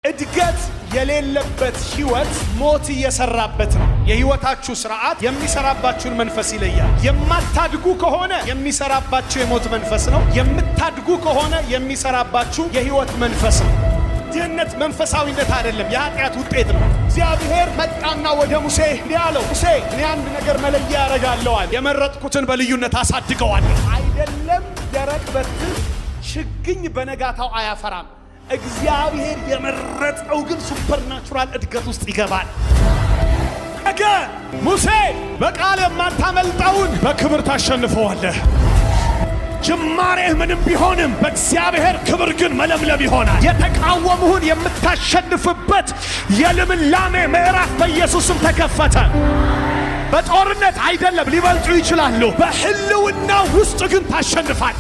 እድገት የሌለበት ህይወት ሞት እየሰራበት ነው። የህይወታችሁ ስርዓት የሚሰራባችሁን መንፈስ ይለያል። የማታድጉ ከሆነ የሚሰራባችሁ የሞት መንፈስ ነው። የምታድጉ ከሆነ የሚሰራባችሁ የህይወት መንፈስ ነው። ድህነት መንፈሳዊነት አይደለም፣ የኃጢአት ውጤት ነው። እግዚአብሔር መጣና ወደ ሙሴ እንዲህ አለው፣ ሙሴ እኔ አንድ ነገር መለያ ያደርጋለዋል። የመረጥኩትን በልዩነት አሳድገዋለሁ። አይደለም ደረቅ በትር ችግኝ በነጋታው አያፈራም። እግዚአብሔር የመረጠው ግን ሱፐርናቹራል እድገት ውስጥ ይገባል። ነገ ሙሴ በቃል የማታመልጠውን በክብር ታሸንፈዋለህ። ጅማሬህ ምንም ቢሆንም በእግዚአብሔር ክብር ግን መለምለም ይሆናል። የተቃወሙህን የምታሸንፍበት የልምላሜ ምዕራፍ በኢየሱስም ተከፈተ። በጦርነት አይደለም ሊበልጡ ይችላሉ፣ በህልውና ውስጥ ግን ታሸንፋል።